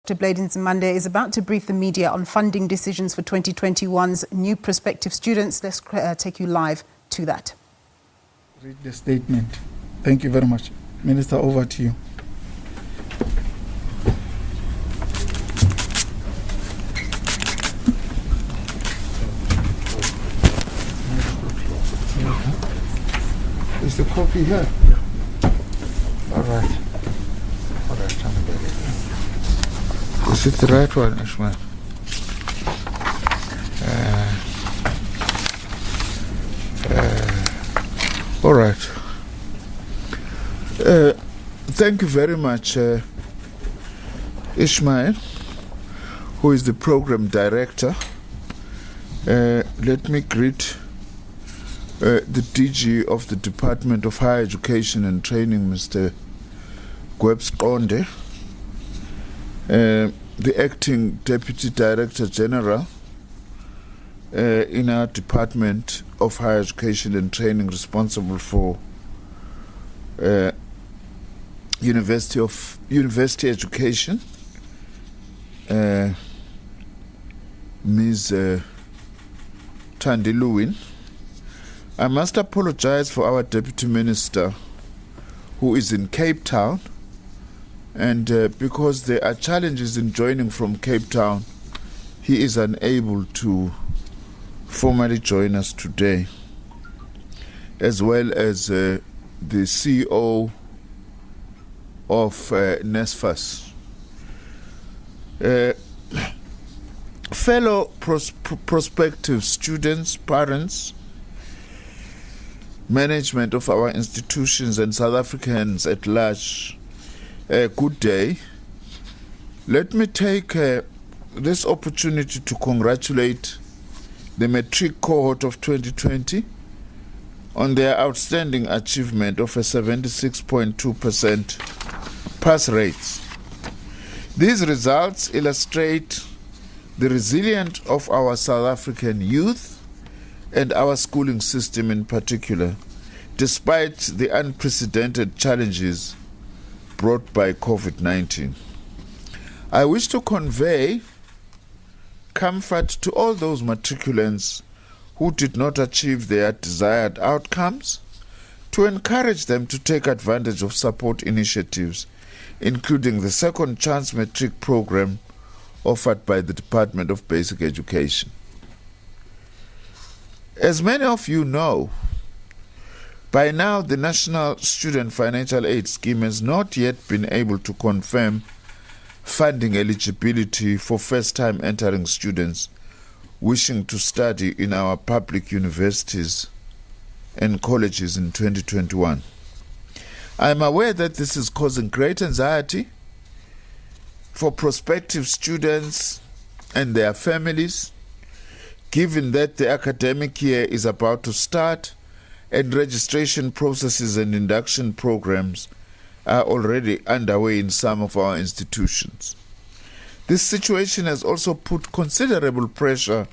Dr Blade Nzimande is about to brief the media on funding decisions for 2021's new prospective students. Let's take you live to that. Read the statement. Thank you very much. Minister, over to you. Is the copy here? Yeah. All right. All right, I'm ready. Is it the right one, Ishmael? All right. Thank you very much, Ishmael, who is the program director. Let me greet the DG of the Department of Higher Education and Training, Mr. Gwebs Konde, the acting Deputy Director General in our Department of Higher Education and Training, responsible for university education, Ms. Thandi Lewin. I must apologize for our Deputy Minister, who is in Cape Town, and because there are challenges in joining from Cape Town, he is unable to formally join us today, as well as the CEO of NSFAS. Fellow prospective students, parents, management of our institutions, and South Africans at large, good day. Let me take this opportunity to congratulate the matric cohort of 2020 on their outstanding achievement of a 76.2% pass rate. These results illustrate the resilience of our South African youth and our schooling system in particular, despite the unprecedented challenges brought by COVID-19. I wish to convey comfort to all those matriculants who did not achieve their desired outcomes, to encourage them to take advantage of support initiatives, including the Second Chance Matric program offered by the Department of Basic Education. As many of you know, by now the National Student Financial Aid Scheme has not yet been able to confirm funding eligibility for first-time entering students wishing to study in our public universities and colleges in 2021. I am aware that this is causing great anxiety for prospective students and their families, given that the academic year is about to start and registration processes and induction programs are already underway in some of our institutions. This situation has also put considerable pressure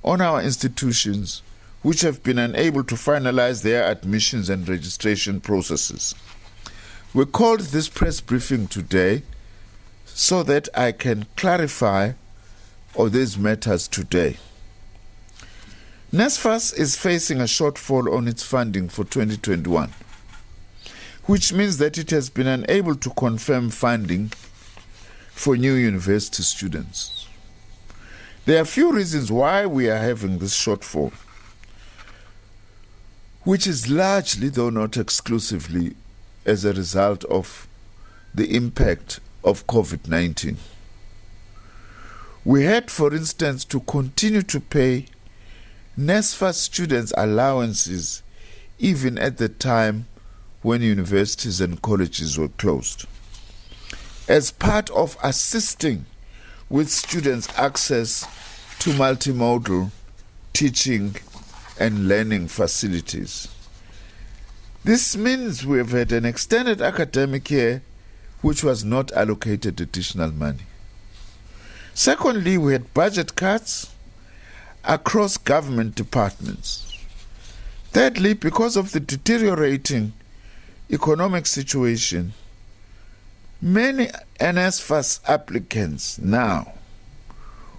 on our institutions, which have been unable to finalize their admissions and registration processes. We called this press briefing today so that I can clarify all these matters today. NSFAS is facing a shortfall on its funding for 2021, which means that it has been unable to confirm funding for new university students. There are a few reasons why we are having this shortfall, which is largely, though not exclusively, as a result of the impact of COVID-19. We had, for instance, to continue to pay NSFAS students allowances even at the time when universities and colleges were closed, as part of assisting with students' access to multimodal teaching and learning facilities. This means we have had an extended academic year which was not allocated additional money. Secondly, we had budget cuts across government departments. Thirdly, because of the deteriorating economic situation, Many NSFAS applicants now,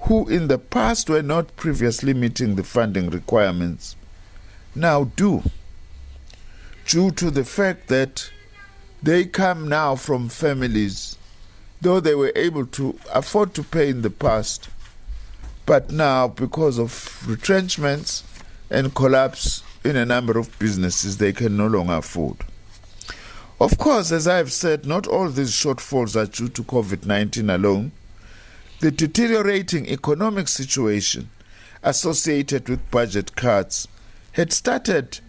who in the past were not previously meeting the funding requirements, now do, due to the fact that they come now from families, though they were able to afford to pay in the past, but now because of retrenchments and collapse in a number of businesses, they can no longer afford. Of course, as I have said, not all these shortfalls are due to COVID-19 alone. The deteriorating economic situation associated with budget cuts had started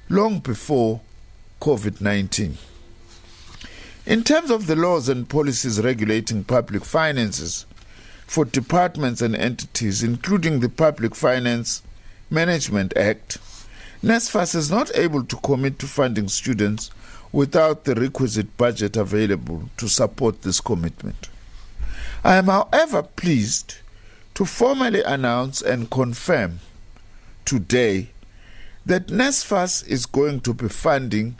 long before COVID-19. In terms of the laws and policies regulating public finances for departments and entities, including the Public Finance Management Act, NSFAS is not able to commit to funding students without the requisite budget available to support this commitment. I am, however, pleased to formally announce and confirm today that NSFAS is going to be funding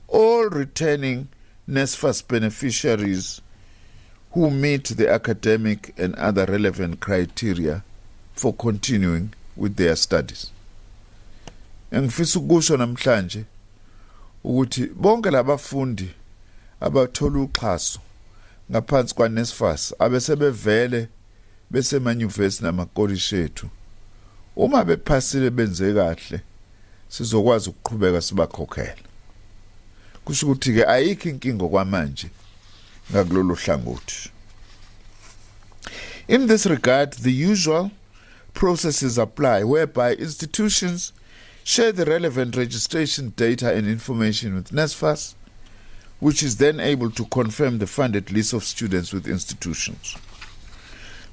all returning NSFAS beneficiaries who meet the academic and other relevant criteria for continuing with their studies. Engifisa ukusho namhlanje ukuthi bonke labafundi abathola uxhaso ngaphansi kwa NSFAS abesebevele besemanyuvesi namakolisi ethu, uma bephasile benze kahle sizokwazi ukuqhubeka sibakhokhela. Kusho ukuthi ke ayikho inkingo kwamanje ngakulolu hlangothi. In this regard, the usual processes apply, whereby institutions share the relevant registration data and information with NSFAS, which is then able to confirm the funded list of students with institutions.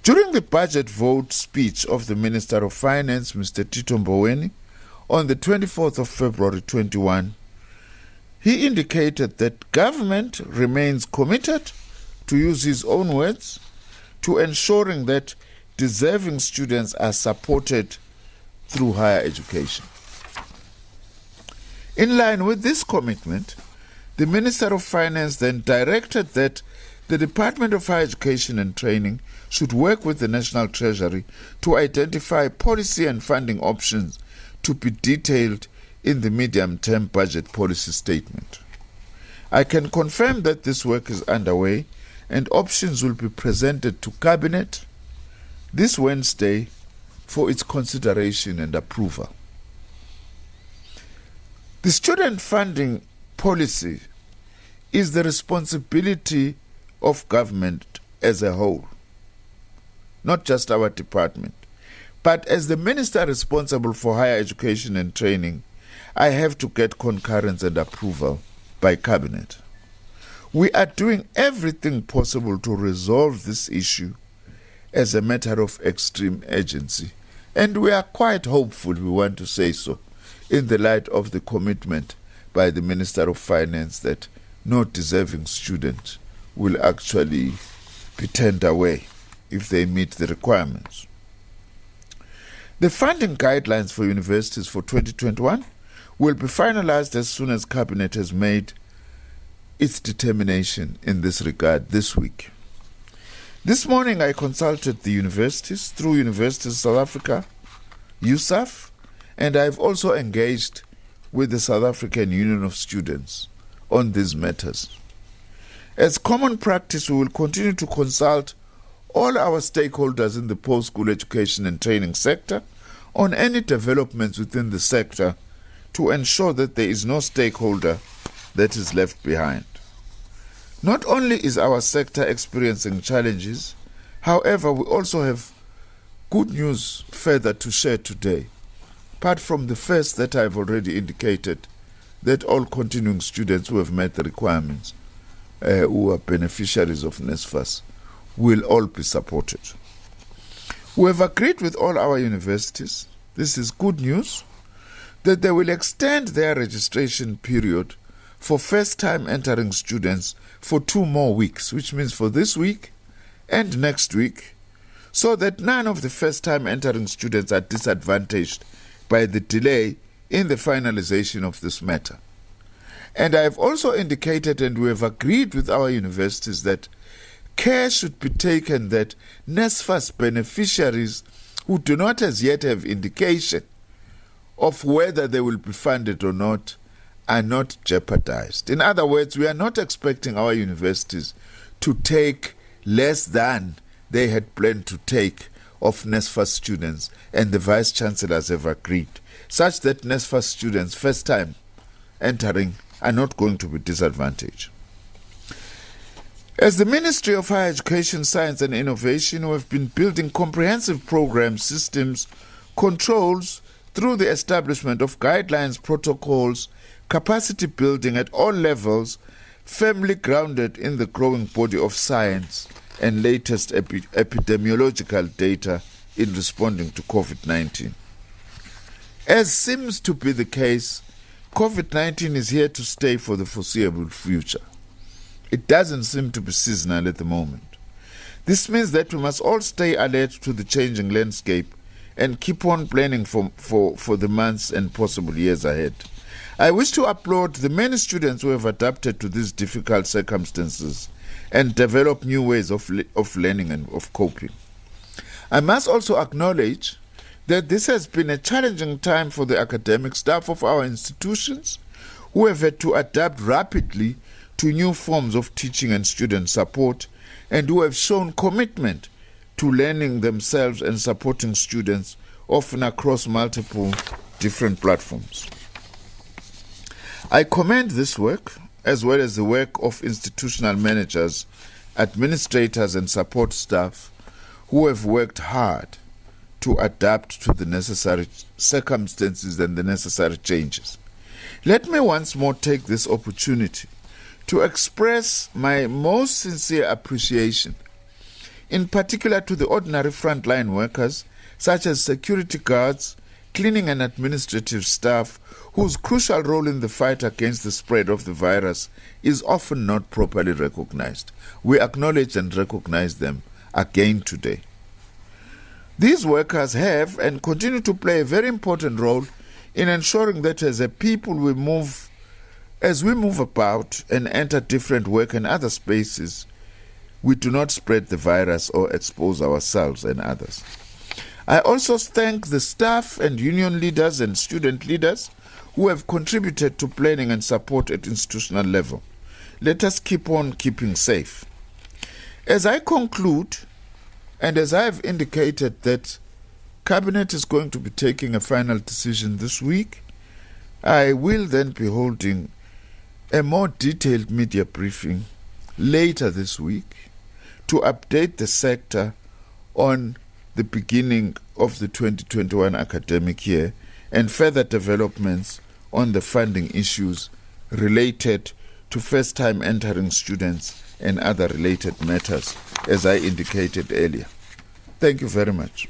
During the budget vote speech of the Minister of Finance, Mr. Tito Mboweni, on the 24th of February 21, he indicated that government remains committed, to use his own words, to ensuring that deserving students are supported through higher education. In line with this commitment, the Minister of Finance then directed that the Department of Higher Education and Training should work with the National Treasury to identify policy and funding options to be detailed in the medium-term budget policy statement. I can confirm that this work is underway and options will be presented to Cabinet this Wednesday for its consideration and approval. The student funding policy is the responsibility of government as a whole, not just our department. But as the minister responsible for higher education and training, I have to get concurrence and approval by Cabinet. We are doing everything possible to resolve this issue as a matter of extreme urgency. And we are quite hopeful, we want to say so, in the light of the commitment by the Minister of Finance that no deserving student will actually be turned away if they meet the requirements. The funding guidelines for universities for 2021 will be finalized as soon as Cabinet has made its determination in this regard this week. This morning I consulted the universities through Universities South Africa, USAF, and I've also engaged with the South African Union of Students on these matters. As common practice, we will continue to consult all our stakeholders in the post-school education and training sector on any developments within the sector to ensure that there is no stakeholder that is left behind. Not only is our sector experiencing challenges, however, we also have good news further to share today. Apart from the first that I've already indicated, that all continuing students who have met the requirements, who are beneficiaries of NSFAS, will all be supported. We have agreed with all our universities, this is good news, that they will extend their registration period for first-time entering students for 2 more weeks, which means for this week and next week, so that none of the first-time entering students are disadvantaged by the delay in the finalization of this matter. And I have also indicated, and we have agreed with our universities, that care should be taken that NSFAS beneficiaries who do not as yet have indication of whether they will be funded or not are not jeopardized. In other words, we are not expecting our universities to take less than they had planned to take of NSFAS students, and the Vice Chancellors have agreed, such that NSFAS students, first time entering, are not going to be disadvantaged. As the Ministry of Higher Education, Science and Innovation, we have been building comprehensive programs, systems, controls through the establishment of guidelines, protocols, capacity building at all levels, firmly grounded in the growing body of science and latest epidemiological data in responding to COVID-19. As seems to be the case, COVID-19 is here to stay for the foreseeable future. It doesn't seem to be seasonal at the moment. This means that we must all stay alert to the changing landscape and keep on planning for the months and possible years ahead. I wish to applaud the many students who have adapted to these difficult circumstances and develop new ways of learning and of coping. I must also acknowledge that this has been a challenging time for the academic staff of our institutions, who have had to adapt rapidly to new forms of teaching and student support, and who have shown commitment to learning themselves and supporting students, often across multiple different platforms. I commend this work, as well as the work of institutional managers, administrators and support staff who have worked hard to adapt to the necessary circumstances and the necessary changes. Let me once more take this opportunity to express my most sincere appreciation, in particular to the ordinary frontline workers, such as security guards, cleaning and administrative staff, whose crucial role in the fight against the spread of the virus is often not properly recognized. We acknowledge and recognize them again today. These workers have and continue to play a very important role in ensuring that as a people as we move about and enter different work and other spaces, we do not spread the virus or expose ourselves and others. I also thank the staff and union leaders and student leaders who have contributed to planning and support at institutional level. Let us keep on keeping safe. As I conclude, and as I have indicated that Cabinet is going to be taking a final decision this week, I will then be holding a more detailed media briefing later this week to update the sector on the beginning of the 2021 academic year and further developments on the funding issues related to first-time entering students and other related matters, as I indicated earlier. Thank you very much.